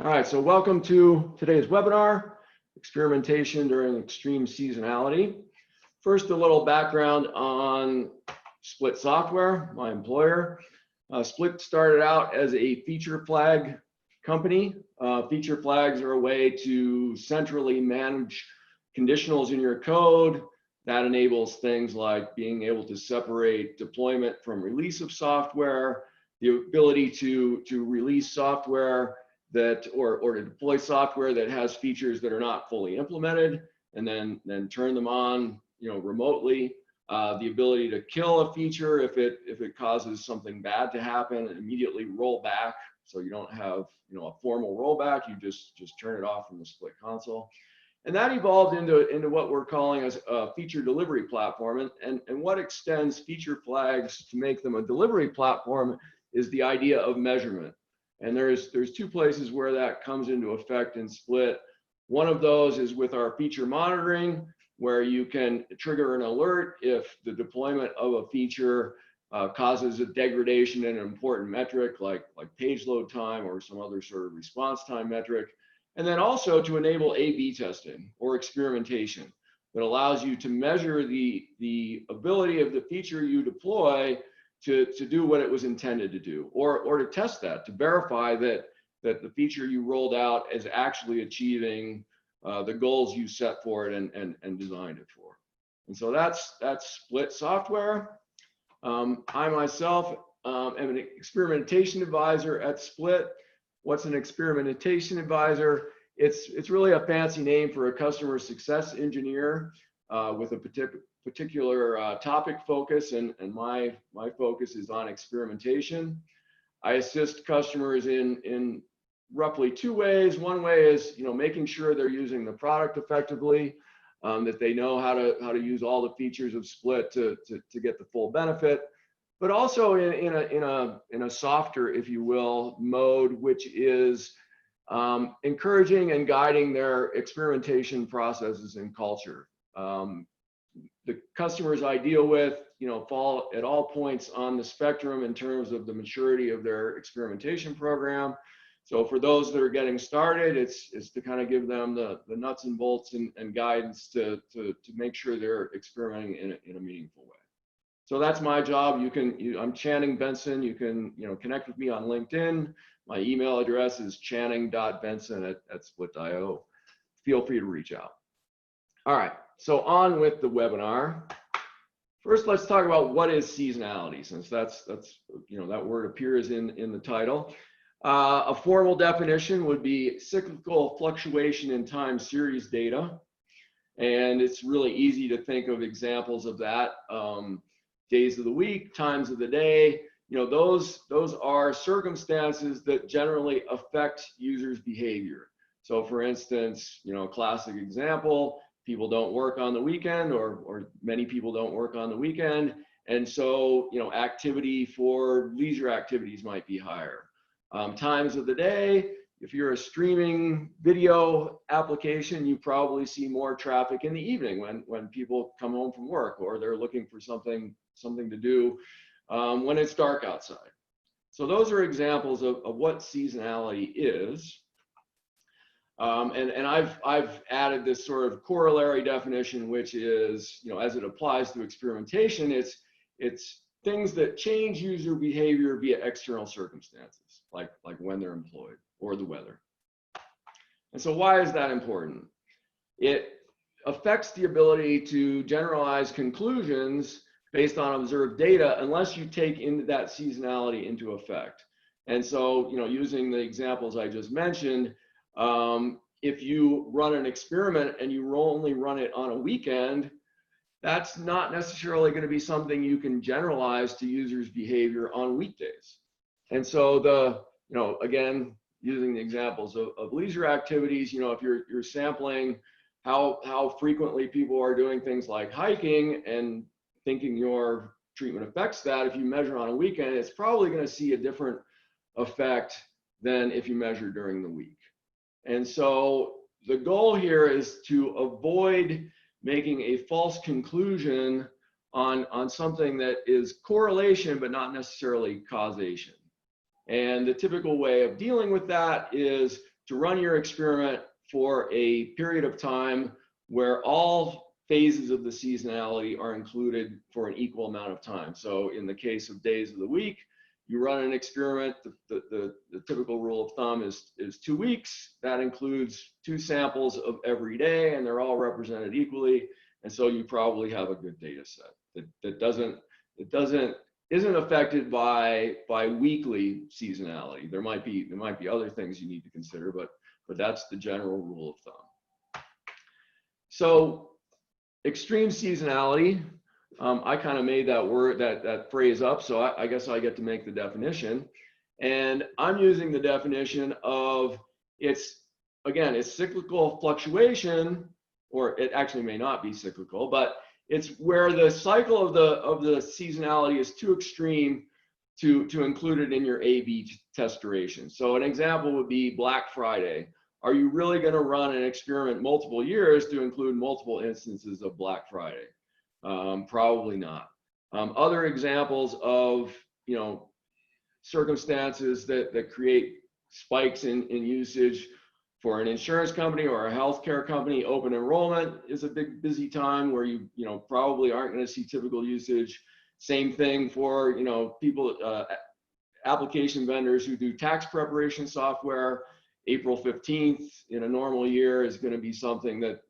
All right, so welcome to today's webinar, Experimentation During Extreme Seasonality. First, a little background on Split Software, my employer. Split started out as a feature flag company. Feature flags are a way to centrally manage conditionals in your code. That enables things like being able to separate deployment from release of software, the ability to release software that or to deploy software that has features that are not fully implemented, and then turn them on, remotely. The ability to kill a feature if it causes something bad to happen, and immediately roll back, so you don't have a formal rollback. You just turn it off from the Split console. And that evolved into what we're calling as a feature delivery platform. And what extends feature flags to make them a delivery platform is the idea of measurement. And there's two places where that comes into effect in Split. One of those is with our feature monitoring, where you can trigger an alert if the deployment of a feature causes a degradation in an important metric like page load time or some other sort of response time metric. And then also to enable A/B testing or experimentation that allows you to measure the ability of the feature you deploy to do what it was intended to do, or to test that, to verify that the feature you rolled out is actually achieving the goals you set for it and designed it for. And so that's Split Software. I myself am an experimentation advisor at Split. What's an experimentation advisor? It's really a fancy name for a customer success engineer with a particular topic focus, and my focus is on experimentation. I assist customers in roughly two ways. One way is making sure they're using the product effectively, that they know how to use all the features of Split to get the full benefit, but also in a softer, if you will, mode, which is encouraging and guiding their experimentation processes and culture. The customers I deal with, fall at all points on the spectrum in terms of the maturity of their experimentation program. So for those that are getting started, it's to kind of give them the nuts and bolts and guidance to make sure they're experimenting in a meaningful way. So that's my job. I'm Channing Benson. You can connect with me on LinkedIn. My email address is channing.benson@split.io. Feel free to reach out. All right, so on with the webinar. First, let's talk about what is seasonality, since that's that word appears in the title. A formal definition would be cyclical fluctuation in time series data, and it's really easy to think of examples of that. Days of the week, times of the day, those are circumstances that generally affect users' behavior. So for instance, a classic example, people don't work on the weekend, or many people don't work on the weekend. And so, activity for leisure activities might be higher. Times of the day, if you're a streaming video application, you probably see more traffic in the evening when people come home from work, or they're looking for something to do when it's dark outside. So those are examples of what seasonality is. And I've added this sort of corollary definition, which is, as it applies to experimentation, it's things that change user behavior via external circumstances, like when they're employed or the weather. And so why is that important? It affects the ability to generalize conclusions based on observed data unless you take that seasonality into effect. And so, using the examples I just mentioned, if you run an experiment and you only run it on a weekend, that's not necessarily going to be something you can generalize to users' behavior on weekdays. And so again, using the examples of leisure activities, if you're sampling how frequently people are doing things like hiking and thinking your treatment affects that, if you measure on a weekend, it's probably going to see a different effect than if you measure during the week. And so the goal here is to avoid making a false conclusion on something that is correlation, but not necessarily causation. And the typical way of dealing with that is to run your experiment for a period of time where all phases of the seasonality are included for an equal amount of time. So in the case of days of the week, you run an experiment, the typical rule of thumb is 2 weeks. That includes 2 samples of every day, and they're all represented equally. And so you probably have a good data set that isn't affected by weekly seasonality. There might be other things you need to consider, but that's the general rule of thumb. So extreme seasonality, I kind of made that phrase up, so I guess I get to make the definition. And I'm using the definition of it's cyclical fluctuation, or it actually may not be cyclical, but it's where the cycle of the seasonality is too extreme to include it in your A/B test duration. So an example would be Black Friday. Are you really going to run an experiment multiple years to include multiple instances of Black Friday? Probably not. Other examples of circumstances that create spikes in usage for an insurance company or a healthcare company. Open enrollment is a big busy time where you probably aren't going to see typical usage. Same thing for people, application vendors who do tax preparation software. April 15th in a normal year is going to be something that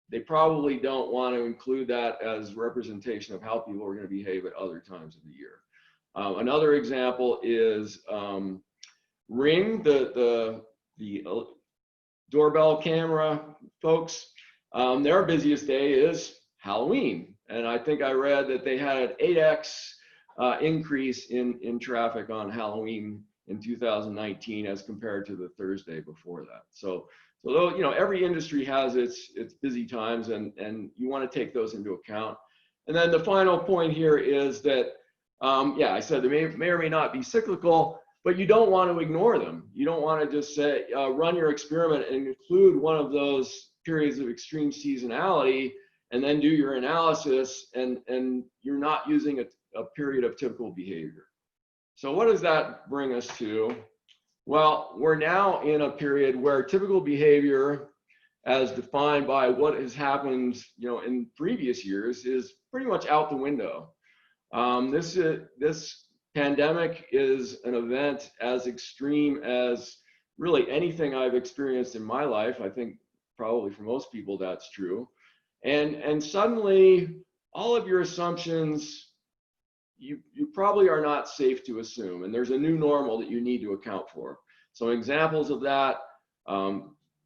they probably don't want to include that as representation of how people are going to behave at other times of the year. Another example is Ring, the doorbell camera folks. Their busiest day is Halloween, and I think I read that they had an 8x increase in traffic on Halloween in 2019 as compared to the Thursday before that. So every industry has its busy times, and you want to take those into account. And then the final point here is that, I said they may or may not be cyclical, but you don't want to ignore them. You don't want to just say, run your experiment and include one of those periods of extreme seasonality and then do your analysis, and you're not using a period of typical behavior. So what does that bring us to? Well, we're now in a period where typical behavior, as defined by what has happened, in previous years, is pretty much out the window. This pandemic is an event as extreme as really anything I've experienced in my life. I think probably for most people that's true. And suddenly, all of your assumptions, you probably are not safe to assume, and there's a new normal that you need to account for. So examples of that,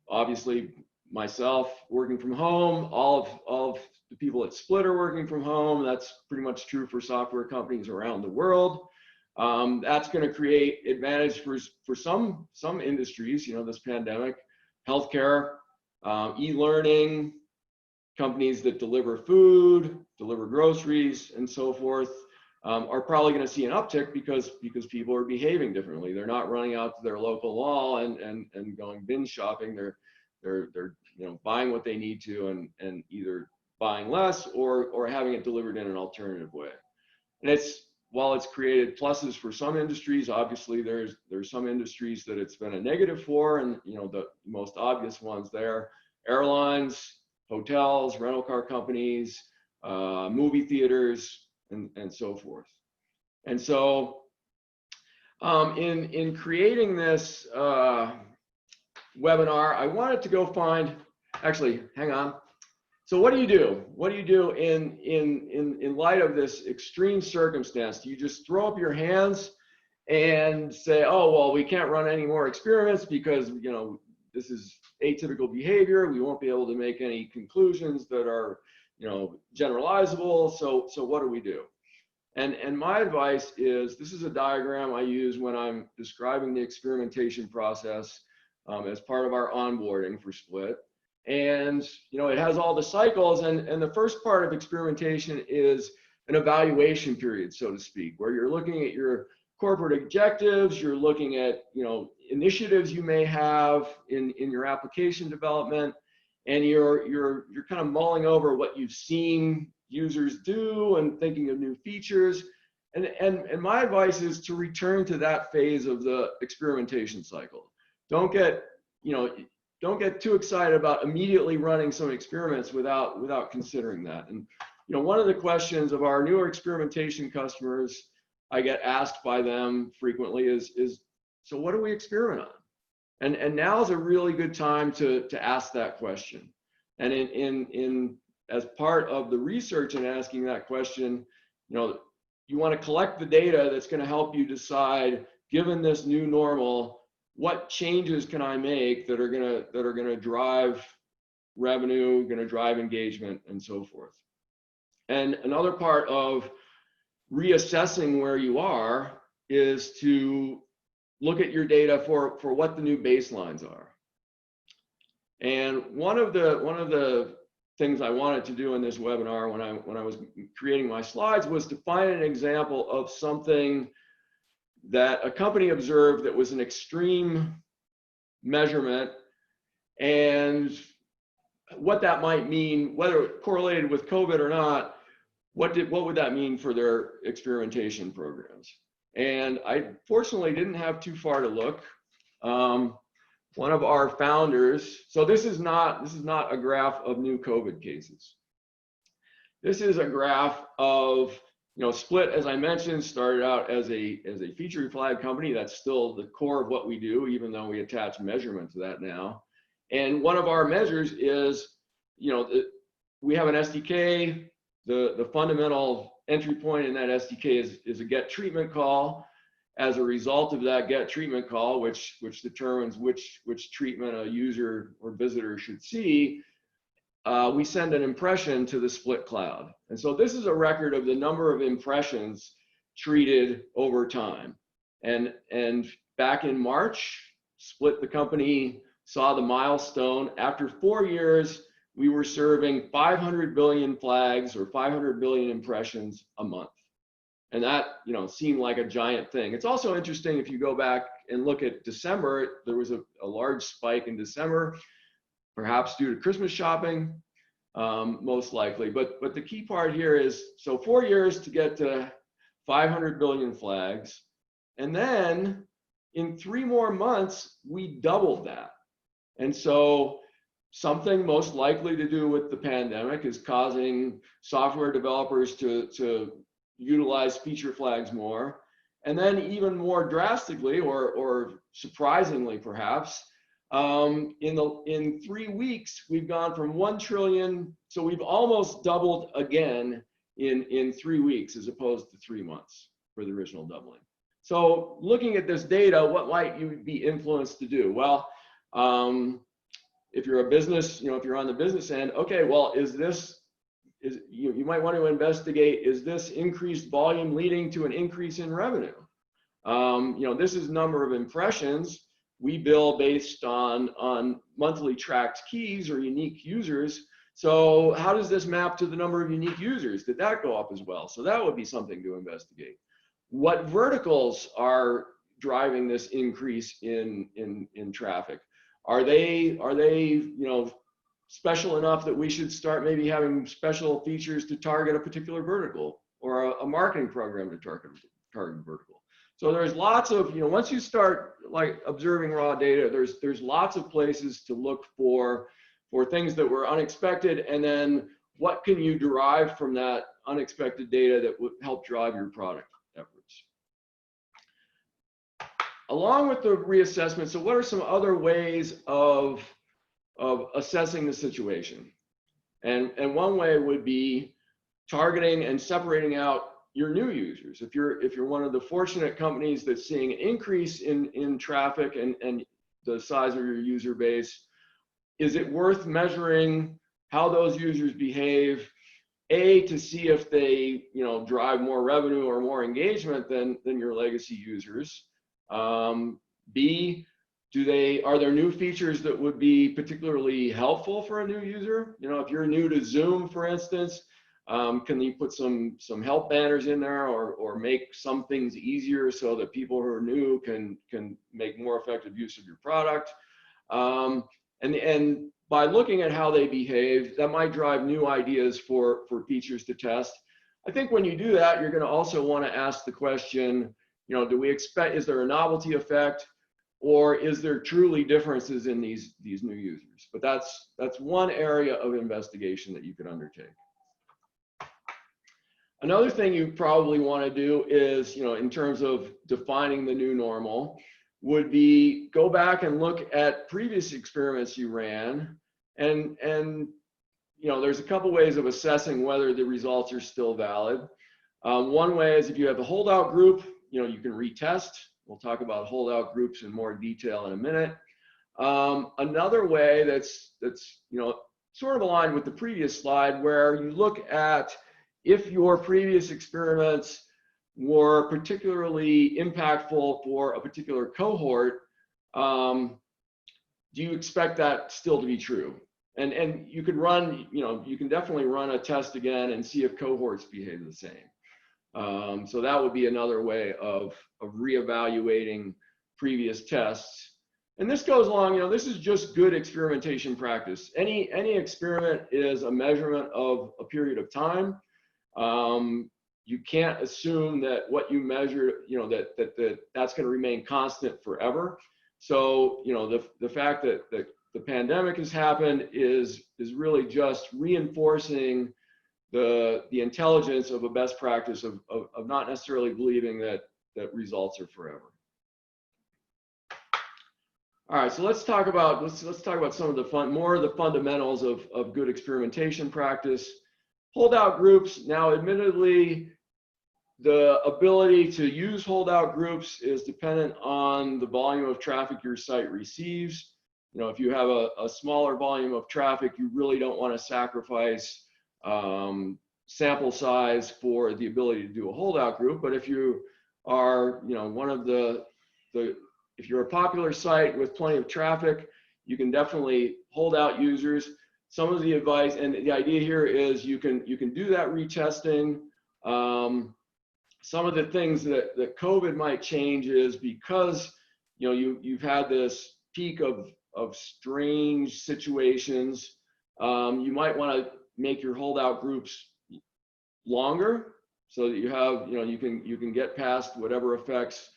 obviously myself working from home, all of the people at Split are working from home. That's pretty much true for software companies around the world. That's going to create advantage for some industries, this pandemic, healthcare, e-learning, companies that deliver food, deliver groceries, and so forth. Are probably going to see an uptick because people are behaving differently. They're not running out to their local mall and going binge shopping. They're buying what they need to and either buying less or having it delivered in an alternative way. And while it's created pluses for some industries, obviously there's some industries that it's been a negative for, and the most obvious ones there: airlines, hotels, rental car companies, movie theaters, and so forth. And so in creating this webinar, I wanted to go find, actually, hang on. So what do you do? What do you do in light of this extreme circumstance? Do you just throw up your hands and say, oh, well, we can't run any more experiments because, this is atypical behavior. We won't be able to make any conclusions that are generalizable. So what do we do? And my advice is, this is a diagram I use when I'm describing the experimentation process as part of our onboarding for Split. And it has all the cycles, and the first part of experimentation is an evaluation period, so to speak, where you're looking at your corporate objectives, you're looking at initiatives you may have in your application development, and you're kind of mulling over what you've seen users do and thinking of new features. And my advice is to return to that phase of the experimentation cycle. Don't get don't get too excited about immediately running some experiments without considering that. And one of the questions of our newer experimentation customers, I get asked by them frequently is so what do we experiment on? And now is a really good time to ask that question. And in as part of the research in asking that question, you want to collect the data that's going to help you decide, given this new normal, what changes can I make that are going to drive revenue, going to drive engagement, and so forth. And another part of reassessing where you are is to look at your data for what the new baselines are. And one of the things I wanted to do in this webinar when I was creating my slides was to find an example of something that a company observed that was an extreme measurement, and what that might mean, whether it correlated with COVID or not, what would that mean for their experimentation programs? And I fortunately didn't have too far to look. One of our founders, so this is not a graph of new COVID cases. This is a graph of, Split, as I mentioned, started out as a feature flag company. That's still the core of what we do, even though we attach measurement to that now. And one of our measures is, we have an SDK. The fundamental entry point in that SDK is a get treatment call. As a result of that get treatment call, which determines which treatment a user or visitor should see, we send an impression to the Split cloud. And so this is a record of the number of impressions treated over time. And back in March, Split, the company, saw the milestone. After 4 years, we were serving 500 billion flags or 500 billion impressions a month. And that, seemed like a giant thing. It's also interesting if you go back and look at December, there was a large spike in December, perhaps due to Christmas shopping, most likely. But the key part here is, so 4 years to get to 500 billion flags. And then in 3 more months, we doubled that. And so something most likely to do with the pandemic is causing software developers to utilize feature flags more. And then even more drastically, or surprisingly perhaps, in 3 weeks, we've gone from 1 trillion, so we've almost doubled again in 3 weeks as opposed to 3 months for the original doubling. So looking at this data, what might you be influenced to do? Well, if you're a business, if you're on the business end, okay, well, you might want to investigate, is this increased volume leading to an increase in revenue? This is number of impressions. We bill based on monthly tracked keys or unique users. So how does this map to the number of unique users? Did that go up as well? So that would be something to investigate. What verticals are driving this increase in traffic? Are they special enough that we should start maybe having special features to target a particular vertical, or a marketing program to target vertical? So there's lots of, once you start like observing raw data, there's lots of places to look for things that were unexpected, and then what can you derive from that unexpected data that would help drive your product efforts. Along with the reassessment, so what are some other ways of assessing the situation? And one way would be targeting and separating out your new users. If you're one of the fortunate companies that's seeing an increase in traffic and the size of your user base, is it worth measuring how those users behave? A, to see if they drive more revenue or more engagement than your legacy users. B, are there new features that would be particularly helpful for a new user? If you're new to Zoom, for instance, can you put some help banners in there, or make some things easier so that people who are new can make more effective use of your product? And by looking at how they behave, that might drive new ideas for features to test. I think when you do that, you're going to also want to ask the question, do we expect, is there a novelty effect? or is there truly differences in these new users? But that's one area of investigation that you could undertake. Another thing you probably want to do is, in terms of defining the new normal, would be go back and look at previous experiments you ran, and there's a couple ways of assessing whether the results are still valid. One way is if you have a holdout group, you can retest. We'll talk about holdout groups in more detail in a minute. Another way that's sort of aligned with the previous slide, where you look at if your previous experiments were particularly impactful for a particular cohort, do you expect that still to be true? And you could run, you can definitely run a test again and see if cohorts behave the same. So that would be another way of reevaluating previous tests. And this goes along, this is just good experimentation practice. Any experiment is a measurement of a period of time. You can't assume that what you measure, that's going to remain constant forever. So, the fact that the pandemic has happened is really just reinforcing the intelligence of a best practice of not necessarily believing that results are forever. All right, so let's talk about some of the more of the fundamentals of good experimentation practice. Holdout groups. Now, admittedly, the ability to use holdout groups is dependent on the volume of traffic your site receives. If you have a smaller volume of traffic, you really don't want to sacrifice sample size for the ability to do a holdout group. But if you are, if you're a popular site with plenty of traffic, you can definitely hold out users. Some of the advice, and the idea here is you can do that retesting. Some of the things that COVID might change is because you've had this peak of strange situations. You might want to make your holdout groups longer so that you have you can get past whatever effects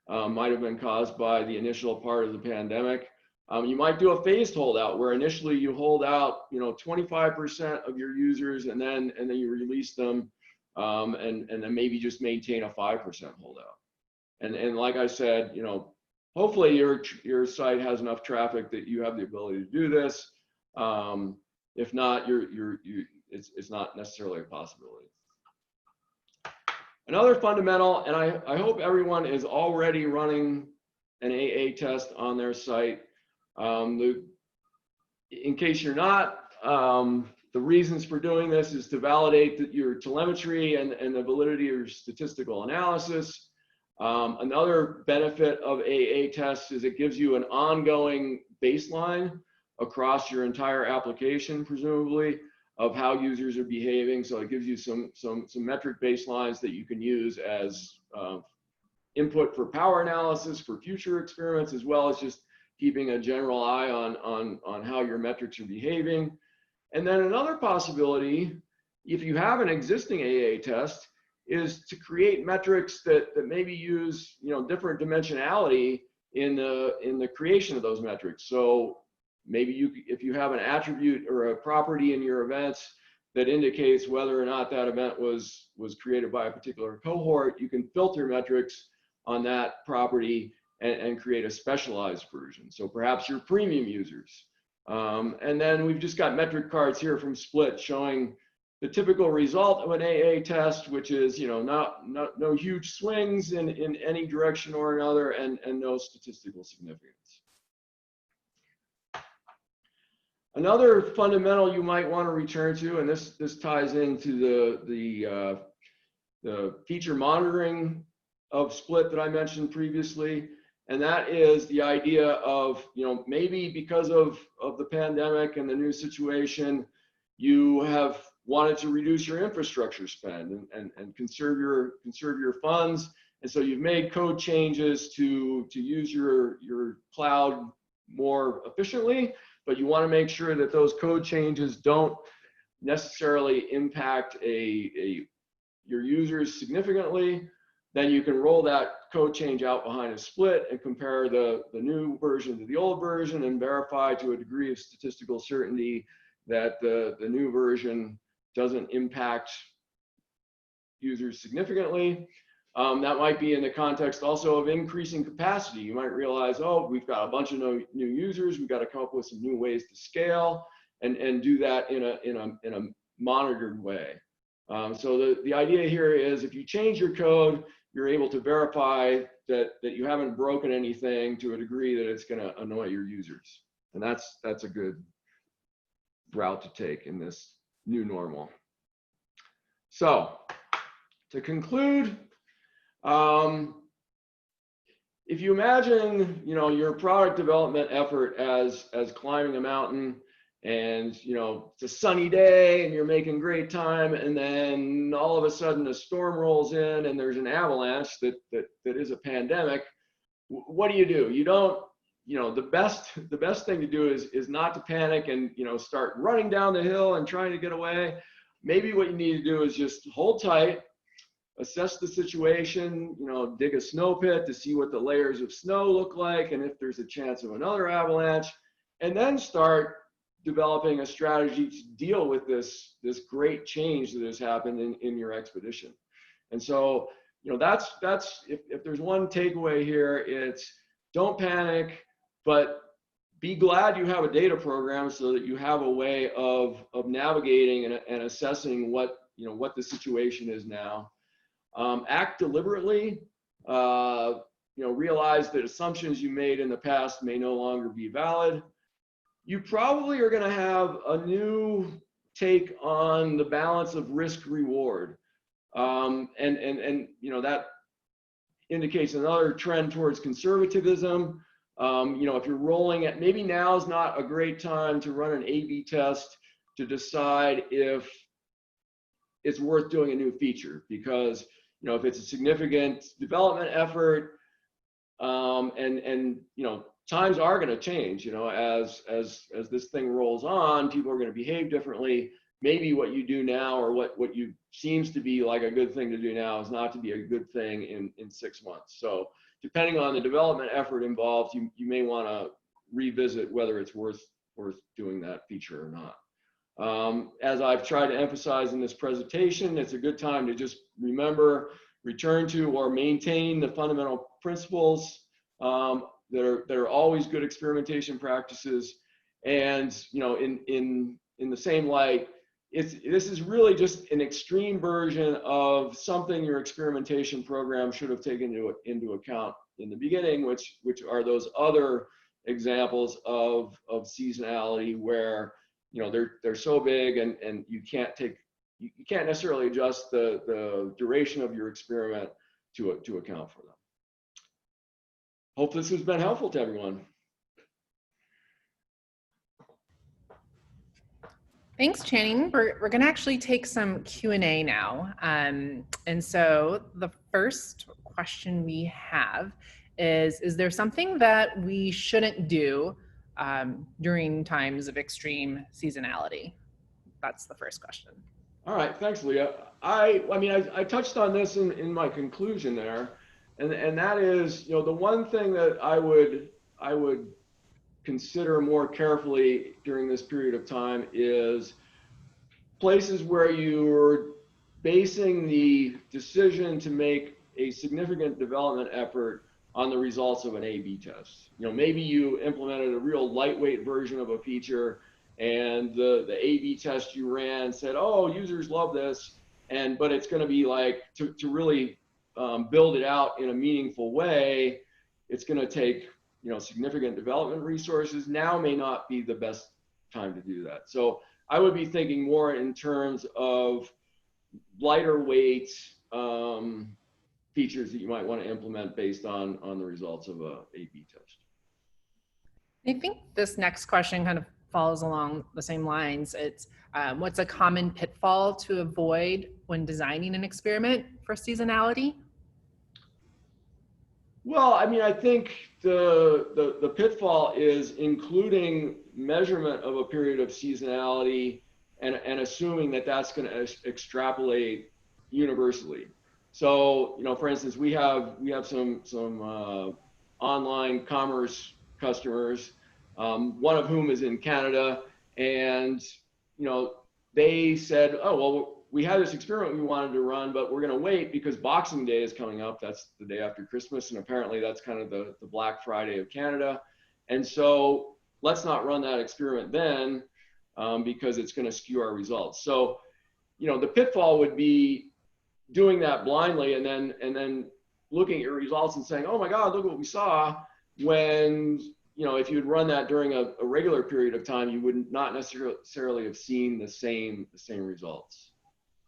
might have been caused by the initial part of the pandemic. You might do a phased holdout where initially you hold out 25% of your users and then you release them, and then maybe just maintain a 5% holdout. And like I said, hopefully your site has enough traffic that you have the ability to do this. If not, it's not necessarily a possibility. Another fundamental, and I hope everyone is already running an AA test on their site. In case you're not, the reasons for doing this is to validate your telemetry and the validity of your statistical analysis. Another benefit of AA tests is it gives you an ongoing baseline across your entire application, presumably, of how users are behaving. So it gives you some metric baselines that you can use as input for power analysis for future experiments, as well as just keeping a general eye on how your metrics are behaving. And then another possibility, if you have an existing AA test, is to create metrics that maybe use different dimensionality in the creation of those metrics. So maybe if you have an attribute or a property in your events that indicates whether or not that event was created by a particular cohort, you can filter metrics on that property and create a specialized version. So perhaps your premium users. And then we've just got metric cards here from Split showing the typical result of an AA test, which is no huge swings in any direction or another, and no statistical significance. Another fundamental you might want to return to, and this ties into the feature monitoring of Split that I mentioned previously, and that is the idea of maybe because of the pandemic and the new situation, you have wanted to reduce your infrastructure spend and conserve your funds, and so you've made code changes to use your cloud more efficiently, but you want to make sure that those code changes don't necessarily impact your users significantly. then you can roll that code change out behind a split and compare the new version to the old version and verify to a degree of statistical certainty that the new version doesn't impact users significantly. That might be in the context also of increasing capacity. You might realize, oh, we've got a bunch of new users. We've got to come up with some new ways to scale and do that in a monitored way. So the idea here is if you change your code, you're able to verify that you haven't broken anything to a degree that it's going to annoy your users. And that's a good route to take in this new normal. So to conclude, if you imagine, your product development effort as climbing a mountain, and it's a sunny day and you're making great time, and then all of a sudden a storm rolls in and there's an avalanche that is a pandemic, what do? You don't, the best thing to do is not to panic and start running down the hill and trying to get away. Maybe what you need to do is just hold tight, assess the situation, dig a snow pit to see what the layers of snow look like and if there's a chance of another avalanche, and then start developing a strategy to deal with this great change that has happened in your expedition. And so, that's if there's one takeaway here, it's don't panic, but be glad you have a data program so that you have a way of navigating and assessing what the situation is now. Act deliberately. Realize that assumptions you made in the past may no longer be valid. You probably are going to have a new take on the balance of risk reward. And that indicates another trend towards conservatism. If you're rolling it, maybe now is not a great time to run an A/B test to decide if it's worth doing a new feature, because if it's a significant development effort, times are going to change, as this thing rolls on, people are going to behave differently. Maybe what you do now, or what you seems to be like a good thing to do now, is not to be a good thing in 6 months. So depending on the development effort involved, you may want to revisit whether it's worth doing that feature or not. As I've tried to emphasize in this presentation, it's a good time to just remember, return to, or maintain the fundamental principles that are always good experimentation practices. And in the same light, this is really just an extreme version of something your experimentation program should have taken into account in the beginning, which are those other examples of seasonality where they're so big and you can't necessarily adjust the duration of your experiment to account for them. Hope this has been helpful to everyone. Thanks, Channing. We're going to actually take some Q&A now. And so the first question we have is there something that we shouldn't do during times of extreme seasonality? That's the first question. All right, thanks, Leah. I touched on this in my conclusion there, and that is, the one thing that I would consider more carefully during this period of time is places where you're basing the decision to make a significant development effort on the results of an A/B test. Maybe you implemented a real lightweight version of a feature, and the A/B test you ran said, oh, users love this, but it's going to be like, to really build it out in a meaningful way, it's going to take significant development resources. Now may not be the best time to do that. So I would be thinking more in terms of lighter weight features that you might want to implement based on the results of a A/B test. I think this next question kind of follows along the same lines. It's what's a common pitfall to avoid when designing an experiment for seasonality? Well, I think the pitfall is including measurement of a period of seasonality and assuming that that's going to extrapolate universally. So, for instance, we have some online commerce customers, one of whom is in Canada, and they said, oh well, we had this experiment we wanted to run, but we're going to wait because Boxing Day is coming up. That's the day after Christmas, and apparently that's kind of the Black Friday of Canada. And so let's not run that experiment then, because it's going to skew our results. So, the pitfall would be doing that blindly and then looking at your results and saying, oh my God, look what we saw, when if you'd run that during a regular period of time, you would not necessarily have seen the same results.